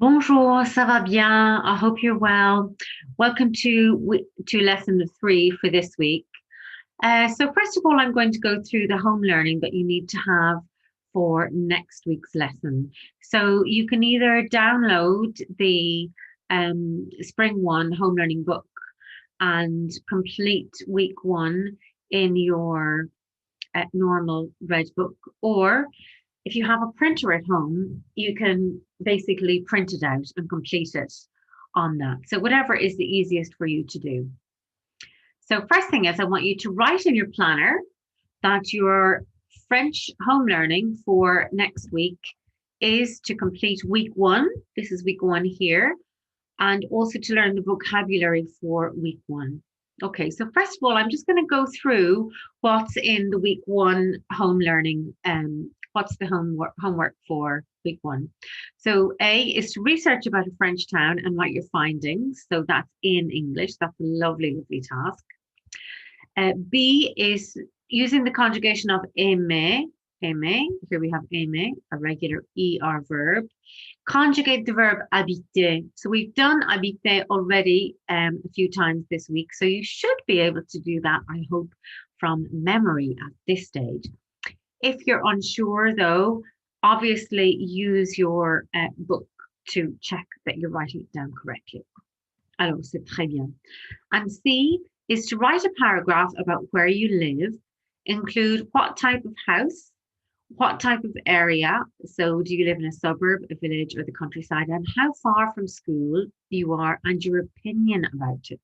Bonjour, ça va bien? I hope you're well. Welcome to lesson 3 for this week. So first of all, I'm going to go through the home learning that you need to have for next week's lesson. So you can either download the Spring 1 home learning book and complete week 1 in your normal red book, or if you have a printer at home, you can basically print it out and complete it on that. So whatever is the easiest for you to do. So first thing is I want you to write in your planner that your French home learning for next week is to complete week 1. This is week 1 here, and also to learn the vocabulary for week 1. Okay, so first of all, I'm just going to go through what's in the week 1 home learning. What's the homework for week 1? So A is to research about a French town and write your findings. So that's in English. That's a lovely, lovely task. B is using the conjugation of aimer. Aimer, here we have aimer, a regular ER verb. Conjugate the verb habiter. So we've done habiter already a few times this week. So you should be able to do that, I hope, from memory at this stage. If you're unsure, though, obviously use your book to check that you're writing it down correctly. Alors, c'est très bien. And C is to write a paragraph about where you live, include what type of house, what type of area. So do you live in a suburb, a village, or the countryside, and how far from school you are, and your opinion about it.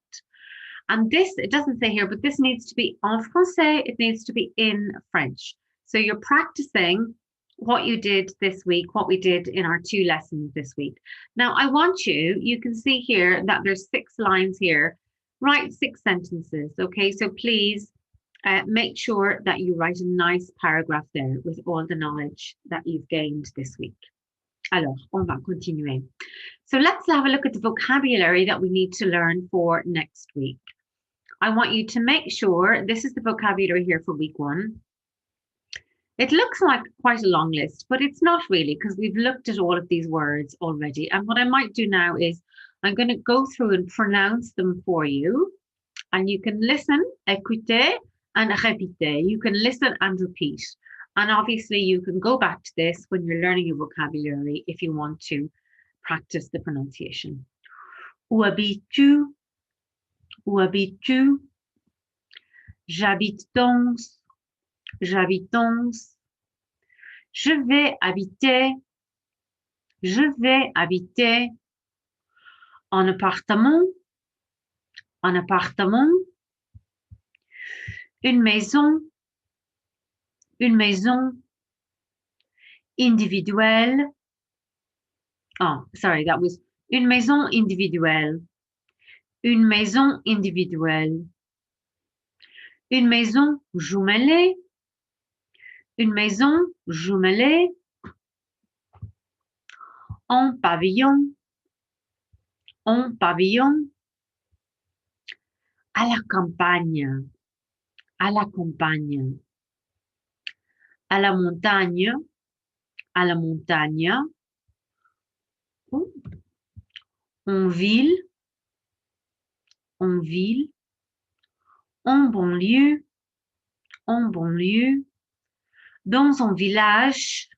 And this, it doesn't say here, but this needs to be en français, it needs to be in French. So you're practicing what you did this week, what we did in our 2 lessons this week. Now, I want you can see here that there's 6 lines here. Write 6 sentences, okay? So please make sure that you write a nice paragraph there with all the knowledge that you've gained this week. Alors, on va continuer. So let's have a look at the vocabulary that we need to learn for next week. I want you to make sure, this is the vocabulary here for week 1. It looks like quite a long list, but it's not really, because we've looked at all of these words already. And what I might do now is I'm going to go through and pronounce them for you. And you can listen, écouter, and répéter. You can listen and repeat. And obviously you can go back to this when you're learning your vocabulary if you want to practice the pronunciation. Où habites-tu? Où habites-tu? J'habite dans. J'habite dans. Je vais habiter. Je vais habiter. En appartement. En appartement. Une maison. Une maison. Individuelle. Oh, sorry, that was une maison individuelle. Une maison individuelle. Une maison jumelée. Une maison jumelée. En pavillon. En pavillon. À la campagne. À la campagne. À la montagne. À la montagne. En ville. En ville. En banlieue. En banlieue. Dans un village.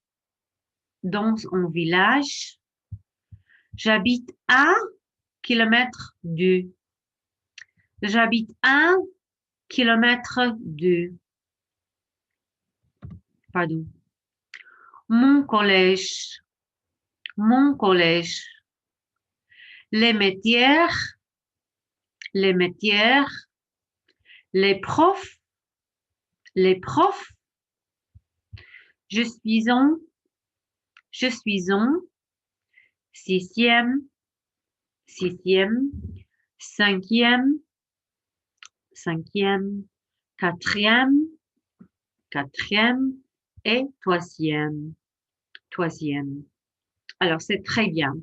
Dans un village. J'habite à kilomètre de. J'habite à kilomètre de. Pardon. Mon collège. Mon collège. Les métiers. Les métiers. Les profs. Les profs. Je suis en 6e, 6e, 5e, 5e, 4e, 4e et 3e, 3e. Alors, c'est très bien.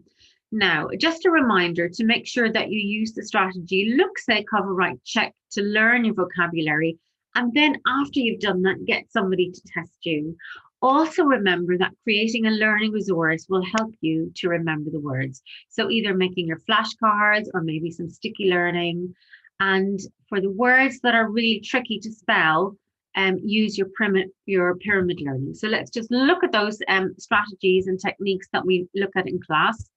Now, just a reminder to make sure that you use the strategy look, say, cover, write, check to learn your vocabulary. And then after you've done that, get somebody to test you Also remember that creating a learning resource will help you to remember the words. So either making your flashcards or maybe some sticky learning. And for the words that are really tricky to spell, use your pyramid learning. So let's just look at those strategies and techniques that we look at in class.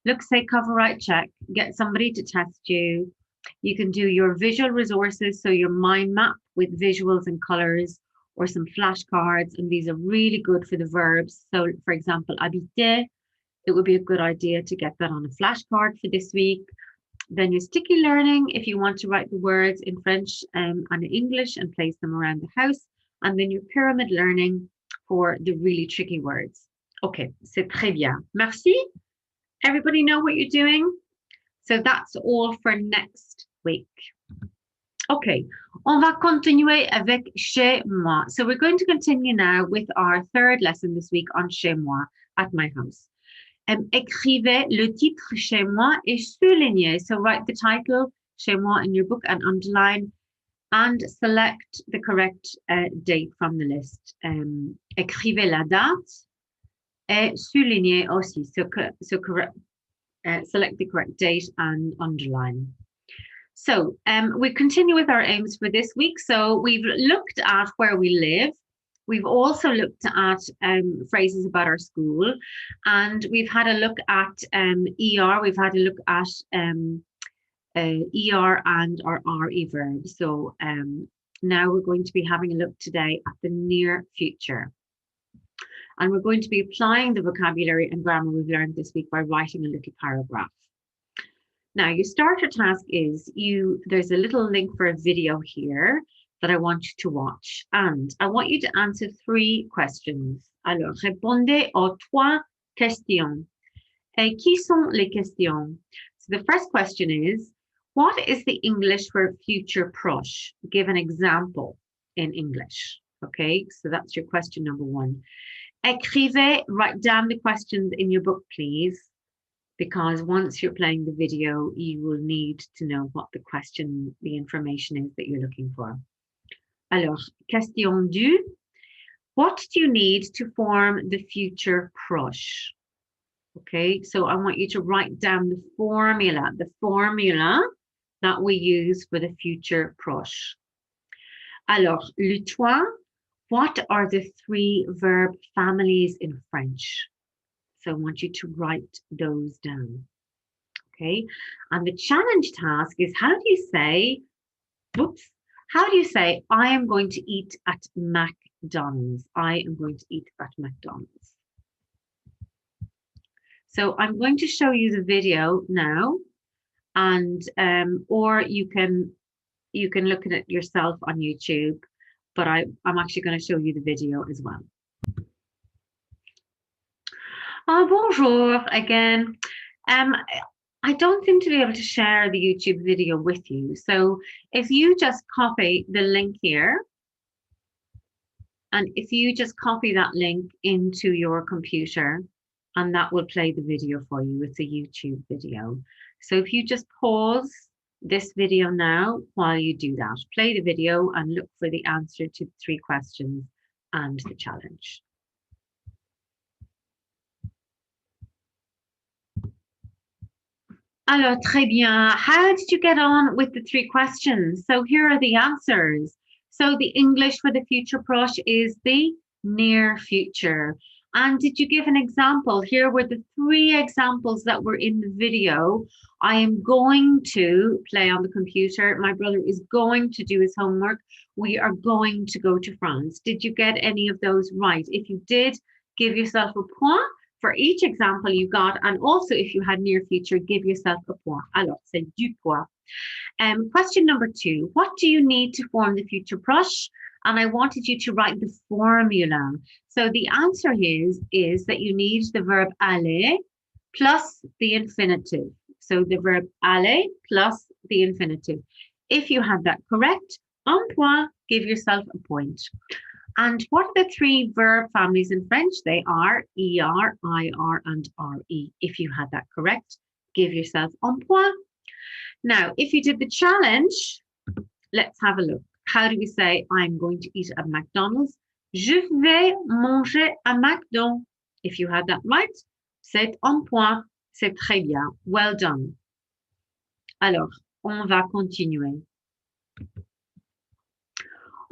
Look, say, cover, write, check. Get somebody to test you. You can do your visual resources, so your mind map with visuals and colors, or some flashcards, and these are really good for the verbs. So, for example, habiter, it would be a good idea to get that on a flashcard for this week. Then your sticky learning, if you want to write the words in French and in English and place them around the house. And then your pyramid learning for the really tricky words. Okay, c'est très bien. Merci. Everybody know what you're doing? So that's all for next week. Okay, on va continuer avec chez moi. So we're going to continue now with our third lesson this week on chez moi, at my house. Écrivez le titre chez moi et soulignez. So write the title chez moi in your book and underline and select the correct date from the list. Écrivez la date et soulignez aussi. So select the correct date and underline. So we continue with our aims for this week. So we've looked at where we live. We've also looked at phrases about our school, and we've had a look at ER. We've had a look at ER and our RE verb. So now we're going to be having a look today at the near future. And we're going to be applying the vocabulary and grammar we've learned this week by writing a little paragraph. Now, your starter task is there's a little link for a video here that I want you to watch. And I want you to answer 3 questions. Alors, répondez aux 3 questions. Et qui sont les questions? So the first question is, what is the English for future proche? Give an example in English. Okay, so that's your question number 1. Écrivez, write down the questions in your book, please, because once you're playing the video, you will need to know what the information is that you're looking for. Alors, question 2. What do you need to form the future proche? Okay, so I want you to write down the formula that we use for the future proche. Alors, le toi, what are the 3 verb families in French? So I want you to write those down. Okay, and the challenge task is how do you say, I am going to eat at McDonald's? I am going to eat at McDonald's. So I'm going to show you the video now, and or you can look at it yourself on YouTube, but I'm actually going to show you the video as well. Bonjour again. I don't seem to be able to share the YouTube video with you. So if you just copy the link here, and if you just copy that link into your computer, and that will play the video for you. It's a YouTube video. So if you just pause this video now while you do that, play the video and look for the answer to the 3 questions and the challenge. Alors, très bien. How did you get on with the 3 questions? So here are the answers. So the English for the future proche is the near future. And did you give an example? Here were the 3 examples that were in the video. I am going to play on the computer. My brother is going to do his homework. We are going to go to France. Did you get any of those right? If you did, give yourself a point for each example you got. And also, if you had near future, give yourself a point. Alors, c'est du point. Question number 2. What do you need to form the future proche? And I wanted you to write the formula. So the answer is that you need the verb aller plus the infinitive. So the verb aller plus the infinitive. If you have that correct, un point, give yourself a point. And what are the 3 verb families in French? They are ER, IR, and RE. If you had that correct, give yourself un point. Now, if you did the challenge, let's have a look. How do we say I'm going to eat at McDonald's? Je vais manger à McDo. If you had that right, c'est en point. C'est très bien. Well done. Alors, on va continuer.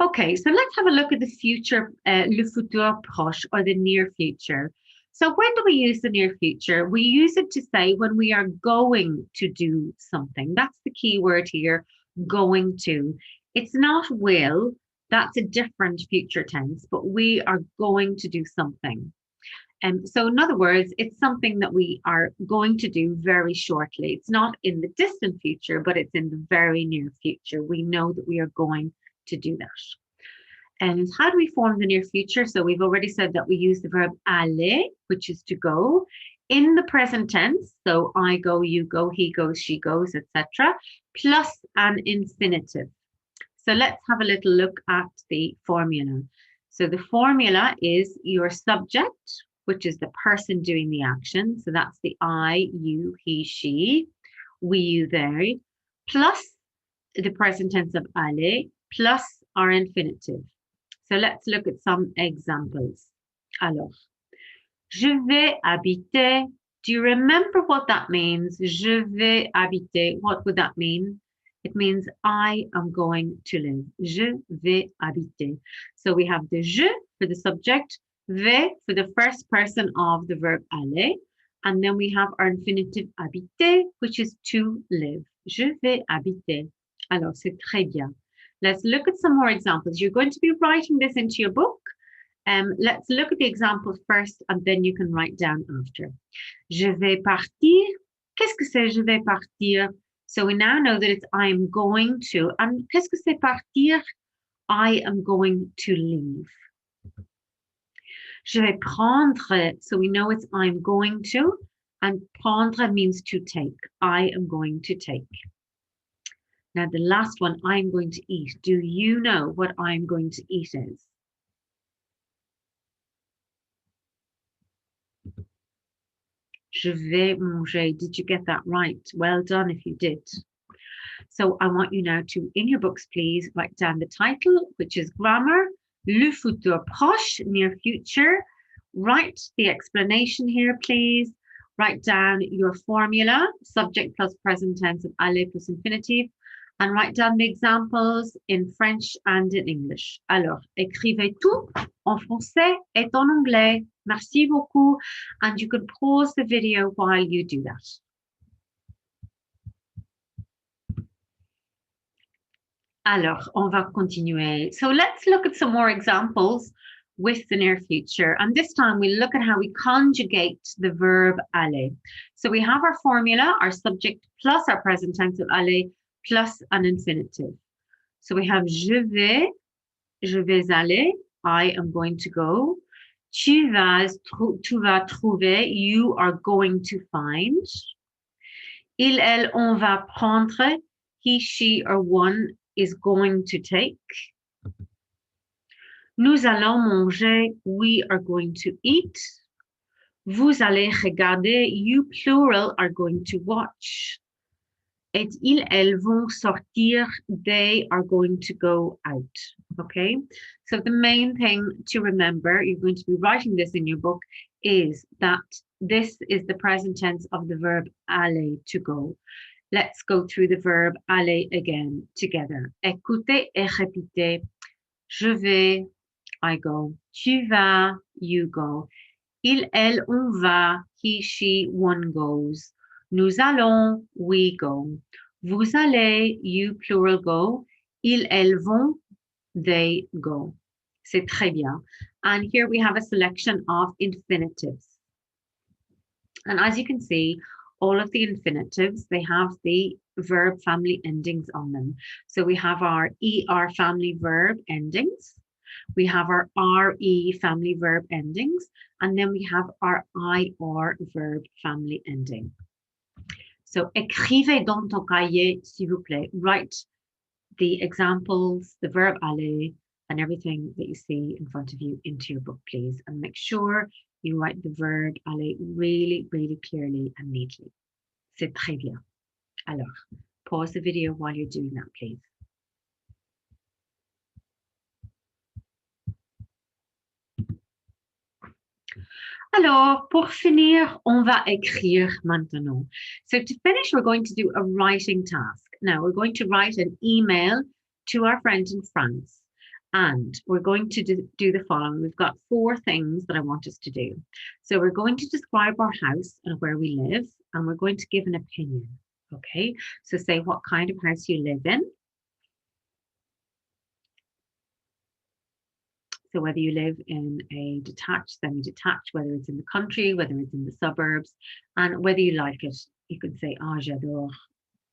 Okay, so let's have a look at the future, le futur proche, or the near future. So when do we use the near future? We use it to say when we are going to do something. That's the key word here, going to. It's not will, that's a different future tense, but we are going to do something. So in other words, it's something that we are going to do very shortly. It's not in the distant future, but it's in the very near future. We know that we are going to do that. And how do we form the near future? So we've already said that we use the verb aller, which is to go, in the present tense. So I go, you go, he goes, she goes, etc., plus an infinitive. So let's have a little look at the formula. So the formula is your subject, which is the person doing the action. So that's the I, you, he, she, we, you, they, plus the present tense of aller, plus our infinitive. So let's look at some examples. Alors, je vais habiter. Do you remember what that means? Je vais habiter. What would that mean? It means I am going to live. Je vais habiter. So we have the je for the subject, vais for the first person of the verb aller, and then we have our infinitive habiter, which is to live. Je vais habiter. Alors, c'est très bien. Let's look at some more examples. You're going to be writing this into your book. Let's look at the examples first, and then you can write down after. Je vais partir. Qu'est-ce que c'est je vais partir? So we now know that it's I am going to. And qu'est-ce que c'est partir? I am going to leave. Je vais prendre. So we know it's I'm going to. And prendre means to take. I am going to take. Now, the last one, I'm going to eat. Do you know what I'm going to eat is? Je vais manger. Did you get that right? Well done if you did. So I want you now to, in your books, please, write down the title, which is Grammar, le futur proche, near future. Write the explanation here, please. Write down your formula, subject plus present tense of aller plus infinitive. And write down the examples in French and in English. Alors, écrivez tout en français et en anglais. Merci beaucoup. And you can pause the video while you do that. Alors, on va continuer. So let's look at some more examples with the near future. And this time we look at how we conjugate the verb aller. So we have our formula, our subject plus our present tense of aller, plus an infinitive. So we have je vais aller, I am going to go. Tu vas trouver, you are going to find. Il, elle, on va prendre, he, she, or one is going to take. Nous allons manger, we are going to eat. Vous allez regarder, you plural are going to watch. Et ils, elles vont sortir, they are going to go out. Okay, so the main thing to remember, you're going to be writing this in your book, is that this is the present tense of the verb aller, to go. Let's go through the verb aller again together. Écoutez et répétez. Je vais, I go. Tu vas, you go. Il, elle, on va. He, she, one goes. Nous allons, we go. Vous allez, you plural go. Ils, elles vont, they go. C'est très bien. And here we have a selection of infinitives. And as you can see, all of the infinitives, they have the verb family endings on them. So we have our ER family verb endings. We have our RE family verb endings. And then we have our IR verb family ending. So, écrivez dans ton cahier, s'il vous plaît. Write the examples, the verb aller, and everything that you see in front of you into your book, please. And make sure you write the verb aller really, really clearly and neatly. C'est très bien. Alors, pause the video while you're doing that, please. Alors, pour finir, on va écrire maintenant. So to finish, we're going to do a writing task. Now, we're going to write an email to our friend in France. And we're going to do the following. We've got 4 things that I want us to do. So we're going to describe our house and where we live, and we're going to give an opinion. Okay, so say what kind of house you live in. So whether you live in a detached, semi-detached, whether it's in the country, whether it's in the suburbs, and whether you like it, you could say, ah, j'adore,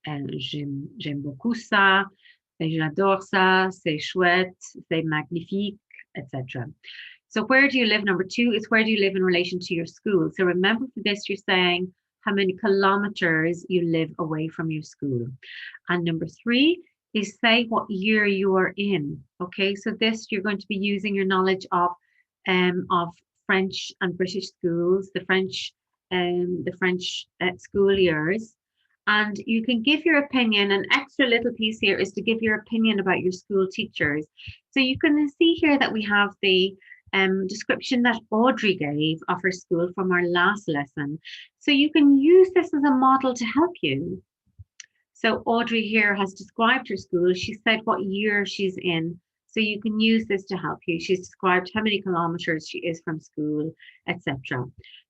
j'aime beaucoup ça, j'adore ça, c'est chouette, c'est magnifique, etc. So where do you live? Number 2 is where do you live in relation to your school? So remember for this, you're saying how many kilometers you live away from your school. And number 3 is say what year you are in. Okay, so this you're going to be using your knowledge of French and British schools, the French school years, and you can give your opinion. An extra little piece here is to give your opinion about your school teachers. So you can see here that we have the description that Audrey gave of her school from our last lesson. So you can use this as a model to help you. So Audrey here has described her school. She said what year she's in. So you can use this to help you. She's described how many kilometers she is from school, etc.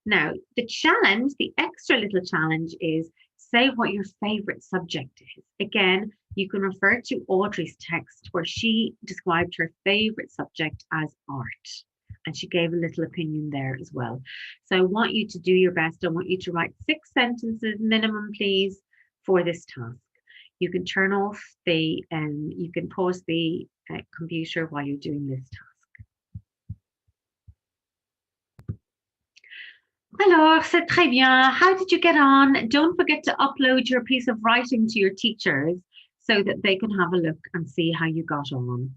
Now, the challenge, the extra little challenge is say what your favorite subject is. Again, you can refer to Audrey's text where she described her favorite subject as art. And she gave a little opinion there as well. So I want you to do your best. I want you to write 6 sentences minimum, please, for this task. You can turn off the, you can pause the computer while you're doing this task. Alors, c'est très bien. How did you get on? Don't forget to upload your piece of writing to your teachers so that they can have a look and see how you got on.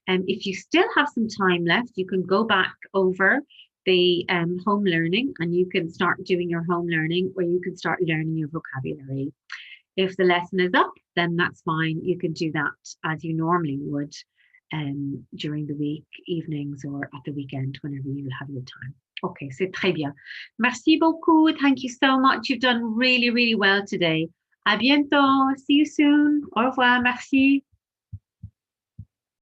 If you still have some time left, you can go back over the home learning and you can start doing your home learning, or you can start learning your vocabulary. If the lesson is up, then that's fine. You can do that as you normally would during the week, evenings, or at the weekend, whenever you have your time. Okay, c'est très bien. Merci beaucoup. Thank you so much. You've done really, really well today. À bientôt. See you soon. Au revoir. Merci.